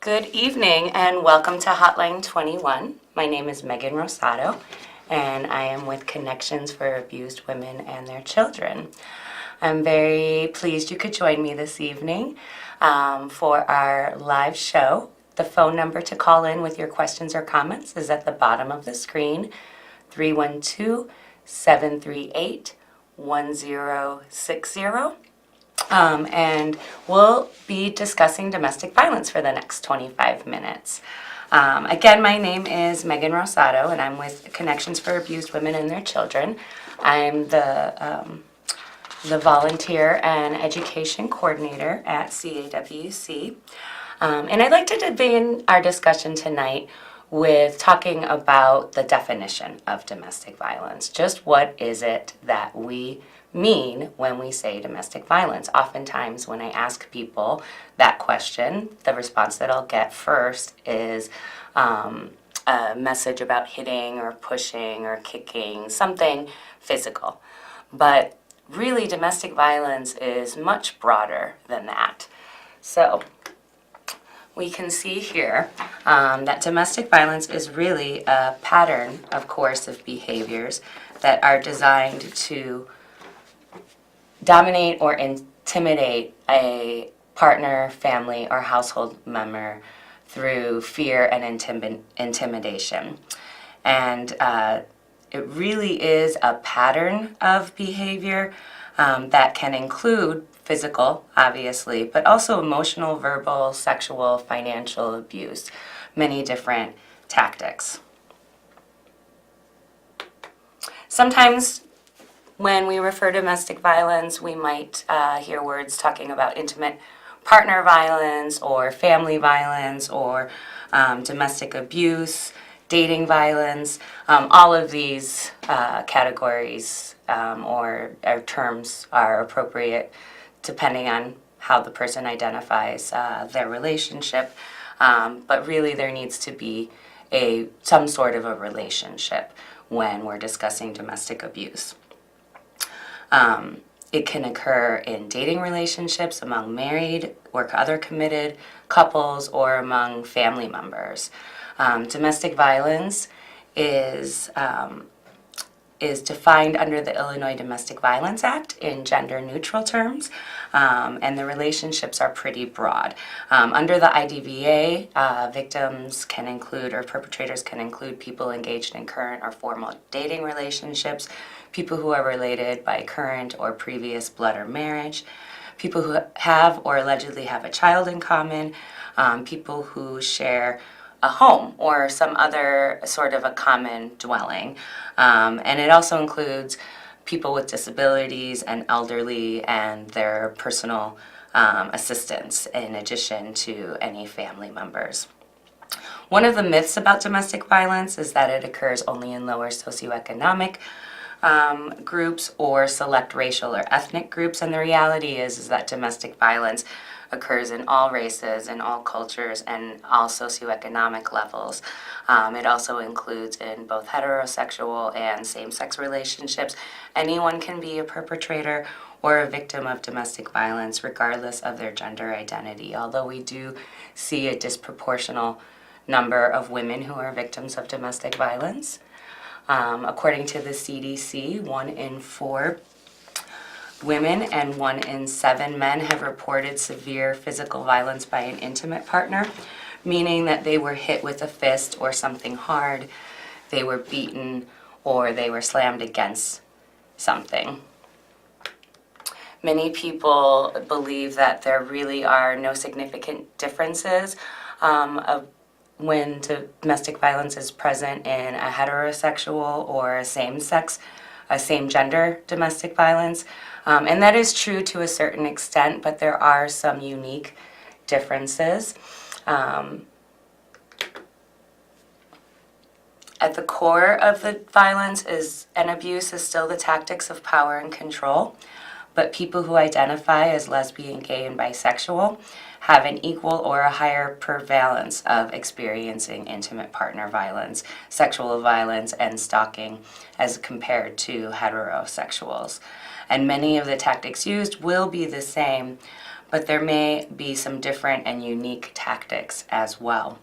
Good evening and welcome to Hotline 21. My name is Megan Rosado and I am with Connections for Abused Women and Their Children. I'm very pleased you could join me this evening for our live show. The phone number to call in with your questions or comments is at the bottom of the screen, 312-738-1060. And we'll be discussing domestic violence for the next 25 minutes. Again, my name is Megan Rosado, and I'm with Connections for Abused Women and Their Children. I'm the volunteer and education coordinator at CAWC. And I'd like to begin our discussion tonight with talking about the definition of domestic violence. Just what is it that we mean when we say domestic violence? Oftentimes when I ask people that question, the response that I'll get first is a message about hitting or pushing or kicking, something physical. But really, domestic violence is much broader than that. So we can see here that domestic violence is really a pattern of coercive behaviors that are designed to dominate or intimidate a partner, family, or household member through fear and intimidation. And it really is a pattern of behavior that can include physical, obviously, but also emotional, verbal, sexual, financial abuse, many different tactics. Sometimes when we refer to domestic violence, we might hear words talking about intimate partner violence or family violence or domestic abuse, dating violence. All of these categories or terms are appropriate depending on how the person identifies their relationship. But really there needs to be some sort of a relationship when we're discussing domestic abuse. It can occur in dating relationships, among married or other committed couples, or among family members. Domestic violence is defined under the Illinois Domestic Violence Act in gender-neutral terms, and the relationships are pretty broad. Under the IDVA, victims can include, or perpetrators can include, people engaged in current or formal dating relationships, people who are related by current or previous blood or marriage, people who have or allegedly have a child in common, people who share a home or some other sort of a common dwelling. And it also includes people with disabilities and elderly and their personal assistants, in addition to any family members. One of the myths about domestic violence is that it occurs only in lower socioeconomic groups or select racial or ethnic groups, and the reality is that domestic violence occurs in all races, in all cultures, and all socioeconomic levels. It also includes in both heterosexual and same-sex relationships. Anyone can be a perpetrator or a victim of domestic violence regardless of their gender identity, although we do see a disproportional number of women who are victims of domestic violence. According to the CDC, 1 in 4 women and 1 in 7 men have reported severe physical violence by an intimate partner, meaning that they were hit with a fist or something hard, they were beaten, or they were slammed against something. Many people believe that there really are no significant differences when domestic violence is present in a heterosexual or a same-gender domestic violence. And that is true to a certain extent, but there are some unique differences. At the core of the violence and abuse is still the tactics of power and control, but people who identify as lesbian, gay, and bisexual have an equal or a higher prevalence of experiencing intimate partner violence, sexual violence, and stalking as compared to heterosexuals. And many of the tactics used will be the same, but there may be some different and unique tactics as well.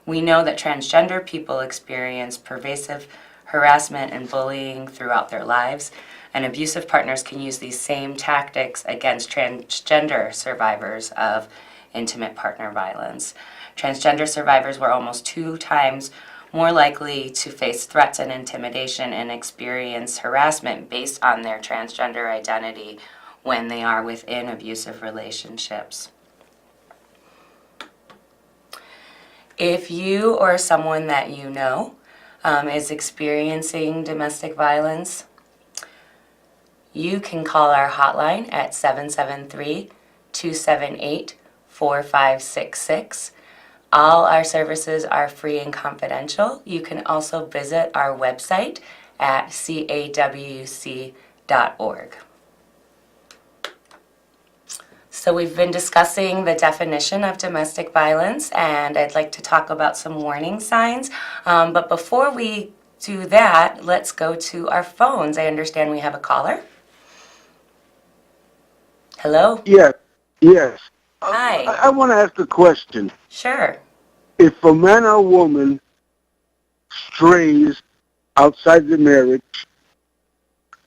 We know that transgender people experience pervasive harassment and bullying throughout their lives, and abusive partners can use these same tactics against transgender survivors of intimate partner violence. Transgender survivors were almost 2 times more likely to face threats and intimidation and experience harassment based on their transgender identity when they are within abusive relationships. If you or someone that you know is experiencing domestic violence, you can call our hotline at 773-278-4566. All our services are free and confidential. You can also visit our website at cawc.org. So we've been discussing the definition of domestic violence, and I'd like to talk about some warning signs. But before we do that, let's go to our phones. I understand we have a caller. Hello? Yes. Hi. I want to ask a question. Sure. If a man or woman strays outside the marriage,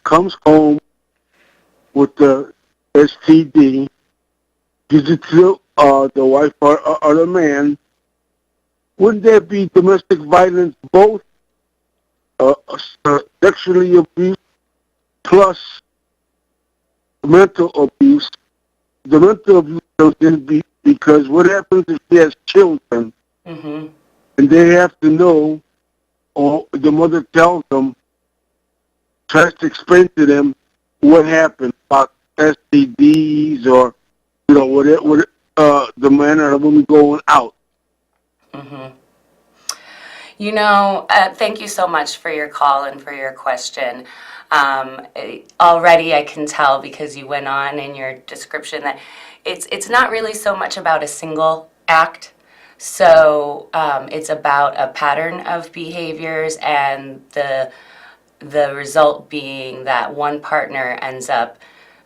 comes home with the STD, gives it to the wife or the man, wouldn't there be domestic violence, both sexually abuse plus mental abuse? The mental abuse doesn't be, because what happens if she has children, Mm-hmm. and they have to know, or the mother tells them, tries to explain to them what happened about STDs or, whatever, the man or the woman going out. Mm-hmm. Thank you so much for your call and for your question. Already I can tell, because you went on in your description, that it's not really so much about a single act. So it's about a pattern of behaviors, and the result being that one partner ends up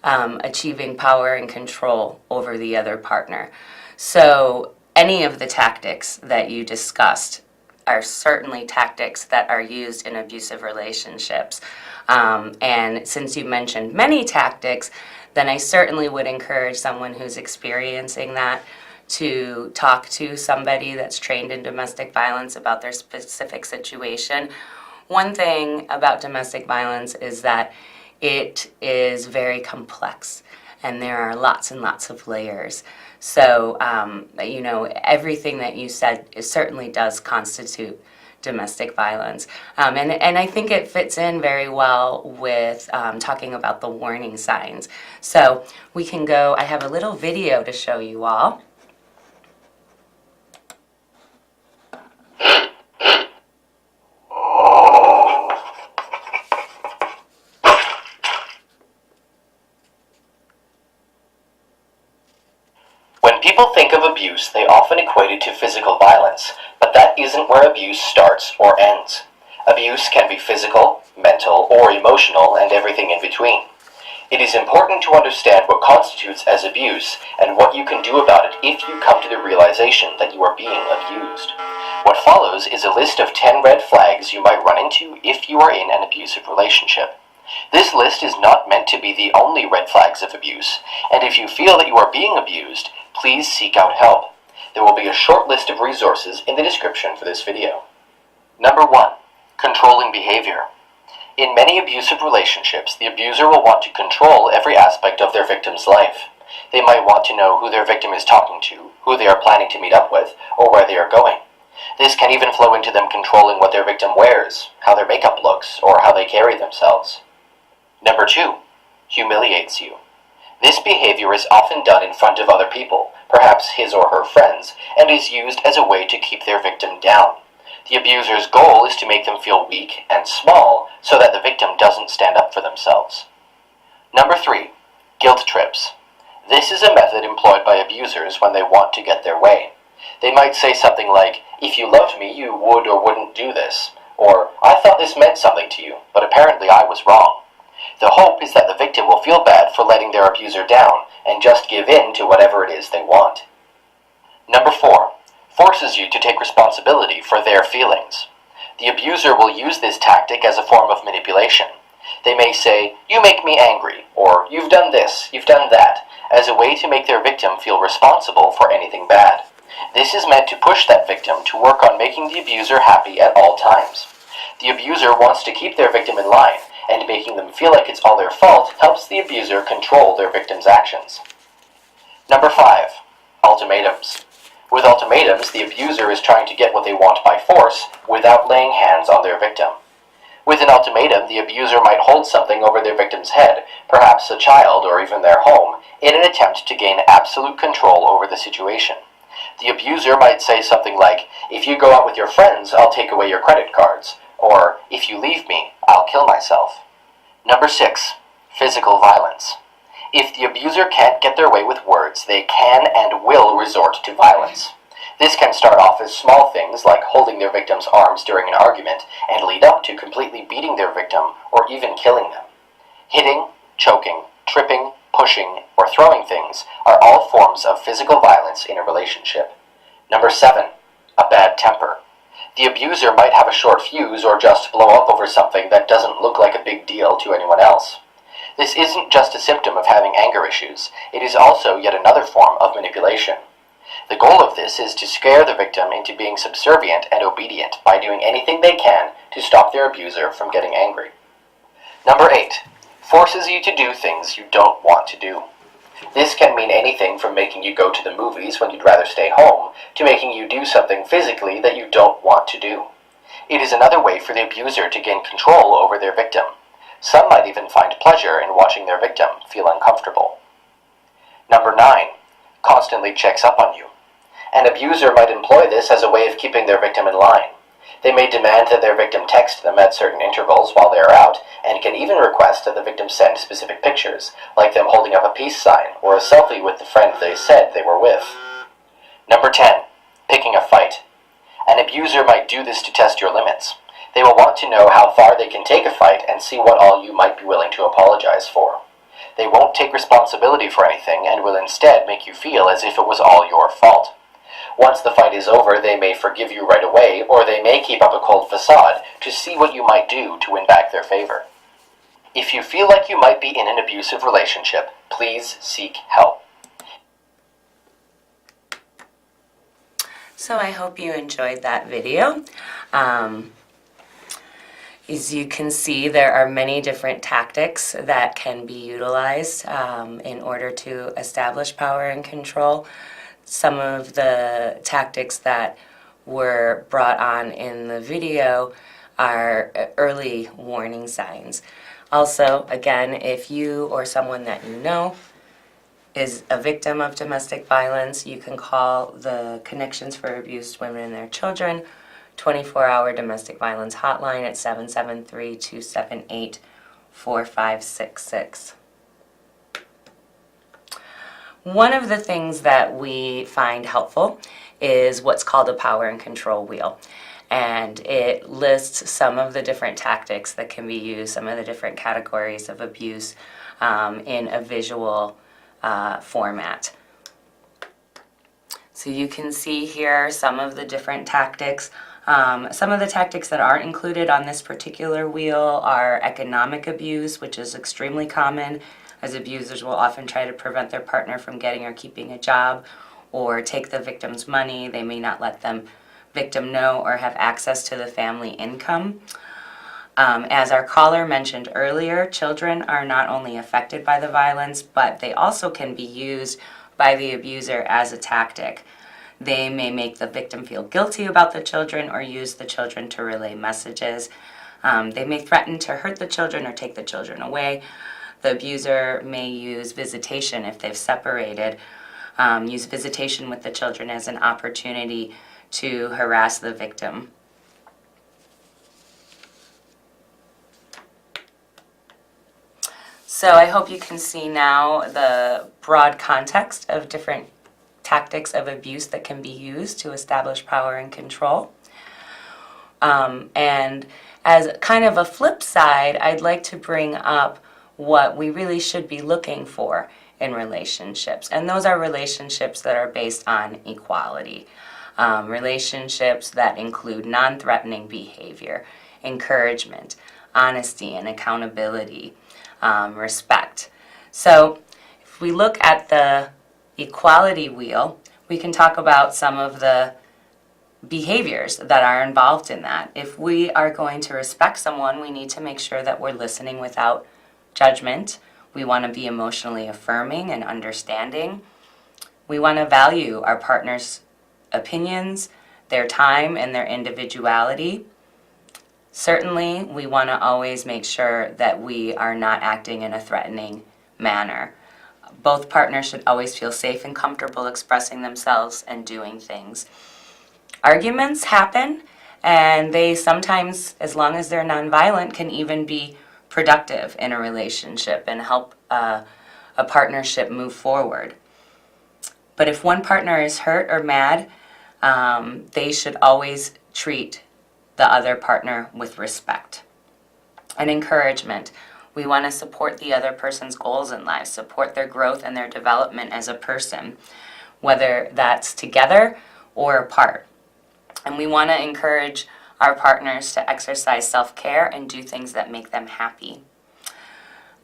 achieving power and control over the other partner. So any of the tactics that you discussed are certainly tactics that are used in abusive relationships. And since you mentioned many tactics, then I certainly would encourage someone who's experiencing that to talk to somebody that's trained in domestic violence about their specific situation. One thing about domestic violence is that it is very complex, and there are lots and lots of layers. So, everything that you said certainly does constitute domestic violence. And I think it fits in very well with talking about the warning signs. So we can go, I have a little video to show you all. When people think of abuse, they often equate it to physical violence, but that isn't where abuse starts or ends. Abuse can be physical, mental, or emotional, and everything in between. It is important to understand what constitutes as abuse and what you can do about it if you come to the realization that you are being abused. What follows is a list of 10 red flags you might run into if you are in an abusive relationship. This list is not meant to be the only red flags of abuse, and if you feel that you are being abused, please seek out help. There will be a short list of resources in the description for this video. Number 1. Controlling behavior. In many abusive relationships, the abuser will want to control every aspect of their victim's life. They might want to know who their victim is talking to, who they are planning to meet up with, or where they are going. This can even flow into them controlling what their victim wears, how their makeup looks, or how they carry themselves. Number 2. Humiliates you. This behavior is often done in front of other people, perhaps his or her friends, and is used as a way to keep their victim down. The abuser's goal is to make them feel weak and small so that the victim doesn't stand up for themselves. Number 3. Guilt trips. This is a method employed by abusers when they want to get their way. They might say something like, "If you loved me, you would or wouldn't do this," or "I thought this meant something to you, but apparently I was wrong." The hope is that the victim will feel bad for letting their abuser down and just give in to whatever it is they want. Number 4, forces you to take responsibility for their feelings. The abuser will use this tactic as a form of manipulation. They may say, "You make me angry," or "You've done this, you've done that," as a way to make their victim feel responsible for anything bad. This is meant to push that victim to work on making the abuser happy at all times. The abuser wants to keep their victim in line, and making them feel like it's all their fault helps the abuser control their victim's actions. Number 5, ultimatums. With ultimatums, the abuser is trying to get what they want by force without laying hands on their victim. With an ultimatum, the abuser might hold something over their victim's head, perhaps a child or even their home, in an attempt to gain absolute control over the situation. The abuser might say something like, "If you go out with your friends, I'll take away your credit cards," or "If you leave me, I'll kill myself." Number 6, physical violence. If the abuser can't get their way with words, they can and will resort to violence. This can start off as small things like holding their victim's arms during an argument and lead up to completely beating their victim or even killing them. Hitting, choking, tripping, pushing, or throwing things are all forms of physical violence in a relationship. Number 7, a bad temper. The abuser might have a short fuse or just blow up over something that doesn't look like a big deal to anyone else. This isn't just a symptom of having anger issues, it is also yet another form of manipulation. The goal of this is to scare the victim into being subservient and obedient by doing anything they can to stop their abuser from getting angry. Number 8, forces you to do things you don't want to do. This can mean anything from making you go to the movies when you'd rather stay home, to making you do something physically that you don't want to do. It is another way for the abuser to gain control over their victim. Some might even find pleasure in watching their victim feel uncomfortable. Number 9, constantly checks up on you. An abuser might employ this as a way of keeping their victim in line. They may demand that their victim text them at certain intervals while they are out, and can even request that the victim send specific pictures, like them holding up a peace sign or a selfie with the friend they said they were with. Number 10, picking a fight. An abuser might do this to test your limits. They will want to know how far they can take a fight and see what all you might be willing to apologize for. They won't take responsibility for anything and will instead make you feel as if it was all your fault. Once the fight is over, they may forgive you right away, or they may keep up a cold facade to see what you might do to win back their favor. If you feel like you might be in an abusive relationship, please seek help. So I hope you enjoyed that video. As you can see, there are many different tactics that can be utilized in order to establish power and control. Some of the tactics that were brought on in the video are early warning signs. Also, again, if you or someone that you know is a victim of domestic violence, you can call the Connections for Abused Women and Their Children 24-hour domestic violence hotline at 773-278-4566. One of the things that we find helpful is what's called a power and control wheel. And it lists some of the different tactics that can be used, some of the different categories of abuse in a visual format. So you can see here some of the different tactics. Some of the tactics that aren't included on this particular wheel are economic abuse, which is extremely common, as abusers will often try to prevent their partner from getting or keeping a job or take the victim's money. They may not let the victim know or have access to the family income. As our caller mentioned earlier, children are not only affected by the violence, but they also can be used by the abuser as a tactic. They may make the victim feel guilty about the children or use the children to relay messages. They may threaten to hurt the children or take the children away. The abuser may use visitation if they've separated, use visitation with the children as an opportunity to harass the victim. So I hope you can see now the broad context of different tactics of abuse that can be used to establish power and control. And as kind of a flip side, I'd like to bring up what we really should be looking for in relationships. And those are relationships that are based on equality. Relationships that include non-threatening behavior, encouragement, honesty and accountability, respect. So if we look at the equality wheel, we can talk about some of the behaviors that are involved in that. If we are going to respect someone, we need to make sure that we're listening without judgment. We want to be emotionally affirming and understanding. We want to value our partner's opinions, their time, and their individuality. Certainly, we want to always make sure that we are not acting in a threatening manner. Both partners should always feel safe and comfortable expressing themselves and doing things. Arguments happen, and they sometimes, as long as they're nonviolent, can even be productive in a relationship and help a partnership move forward. But if one partner is hurt or mad, they should always treat the other partner with respect. And encouragement. We want to support the other person's goals in life, support their growth and their development as a person, whether that's together or apart. And we want to encourage our partners to exercise self-care and do things that make them happy.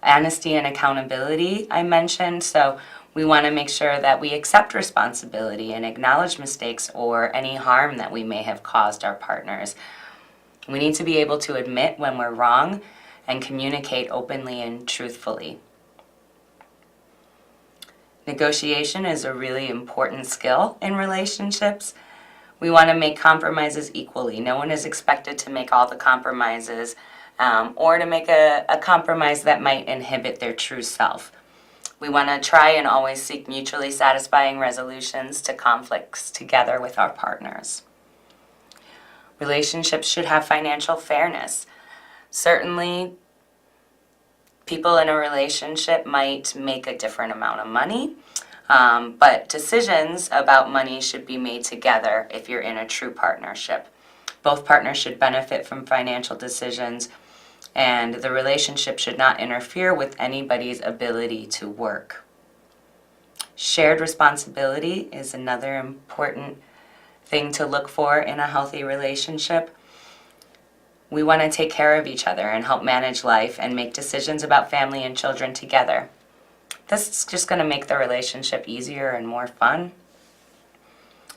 Honesty and accountability, I mentioned, so we want to make sure that we accept responsibility and acknowledge mistakes or any harm that we may have caused our partners. We need to be able to admit when we're wrong and communicate openly and truthfully. Negotiation is a really important skill in relationships. We want to make compromises equally. No one is expected to make all the compromises or to make a compromise that might inhibit their true self. We want to try and always seek mutually satisfying resolutions to conflicts together with our partners. Relationships should have financial fairness. Certainly, people in a relationship might make a different amount of money, but decisions about money should be made together if you're in a true partnership. Both partners should benefit from financial decisions, and the relationship should not interfere with anybody's ability to work. Shared responsibility is another important thing to look for in a healthy relationship. We want to take care of each other and help manage life and make decisions about family and children together. This is just going to make the relationship easier and more fun.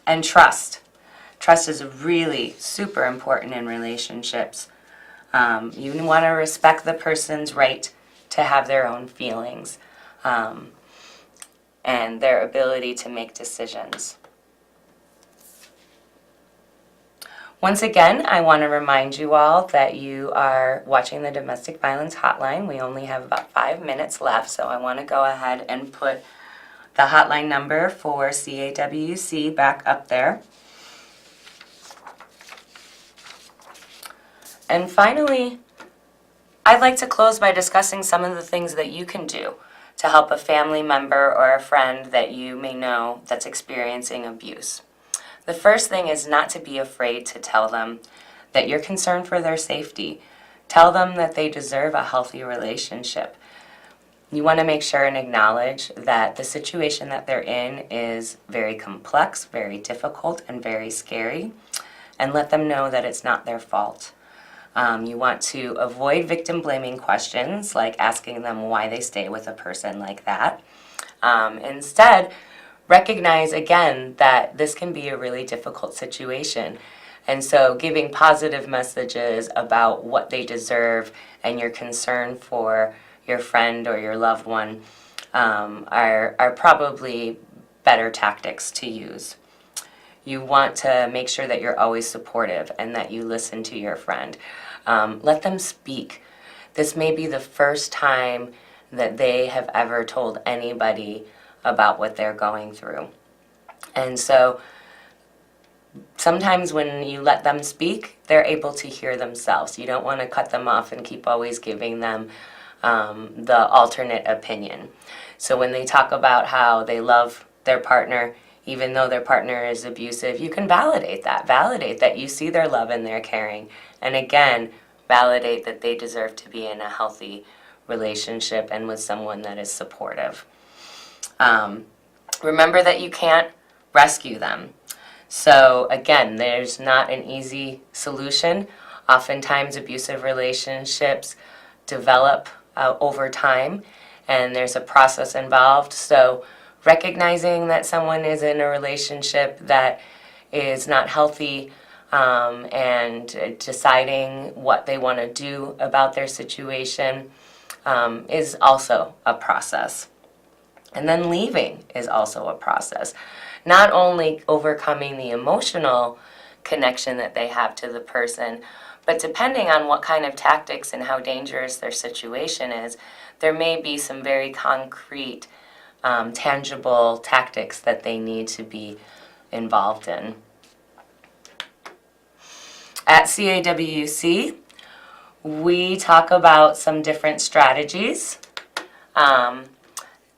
And trust. Trust is really super important in relationships. You want to respect the person's right to have their own feelings and their ability to make decisions. Once again, I want to remind you all that you are watching the Domestic Violence Hotline. We only have about 5 minutes left, so I want to go ahead and put the hotline number for CAWC back up there. And finally, I'd like to close by discussing some of the things that you can do to help a family member or a friend that you may know that's experiencing abuse. The first thing is not to be afraid to tell them that you're concerned for their safety. Tell them that they deserve a healthy relationship. You want to make sure and acknowledge that the situation that they're in is very complex, very difficult, and very scary, and let them know that it's not their fault. You want to avoid victim-blaming questions, like asking them why they stay with a person like that. Instead, recognize again that this can be a really difficult situation. And so giving positive messages about what they deserve and your concern for your friend or your loved one are probably better tactics to use. You want to make sure that you're always supportive and that you listen to your friend. Let them speak. This may be the first time that they have ever told anybody about what they're going through. And so sometimes when you let them speak, they're able to hear themselves. You don't want to cut them off and keep always giving them the alternate opinion. So when they talk about how they love their partner, even though their partner is abusive, you can validate that. Validate that you see their love and their caring. And again, validate that they deserve to be in a healthy relationship and with someone that is supportive. Remember that you can't rescue them. So again, there's not an easy solution. Oftentimes abusive relationships develop over time, and there's a process involved. So recognizing that someone is in a relationship that is not healthy, and deciding what they want to do about their situation is also a process. And then leaving is also a process. Not only overcoming the emotional connection that they have to the person, but depending on what kind of tactics and how dangerous their situation is, there may be some very concrete, tangible tactics that they need to be involved in. At CAWC, we talk about some different strategies.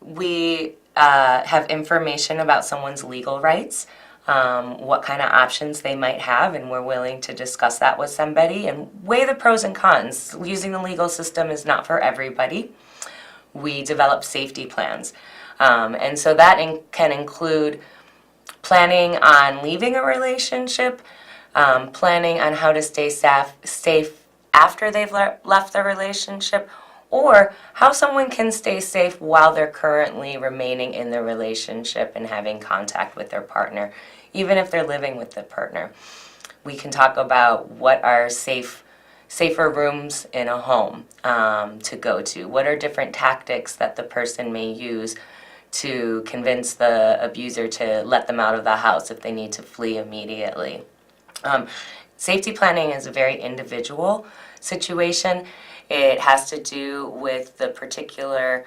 We have information about someone's legal rights, what kind of options they might have, and we're willing to discuss that with somebody and weigh the pros and cons. Using the legal system is not for everybody. We develop safety plans. And so that can include planning on leaving a relationship, planning on how to stay safe after they've left the relationship, or how someone can stay safe while they're currently remaining in the relationship and having contact with their partner, even if they're living with the partner. We can talk about what are safer rooms in a home to go to. What are different tactics that the person may use to convince the abuser to let them out of the house if they need to flee immediately. Safety planning is a very individual situation. It has to do with the particular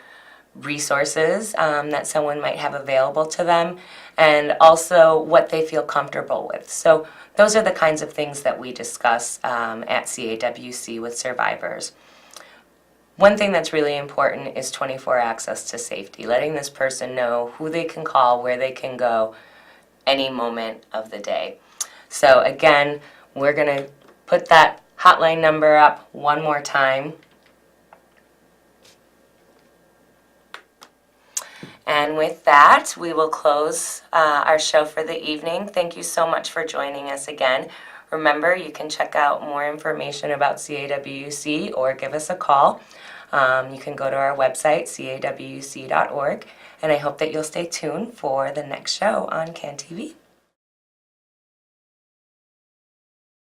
resources that someone might have available to them, and also what they feel comfortable with. So those are the kinds of things that we discuss at CAWC with survivors. One thing that's really important is 24 access to safety, letting this person know who they can call, where they can go, any moment of the day. So again, we're going to put that hotline number up one more time. And with that, we will close our show for the evening. Thank you so much for joining us again. Remember, you can check out more information about CAWC or give us a call. You can go to our website, cawc.org, and I hope that you'll stay tuned for the next show on CAN TV.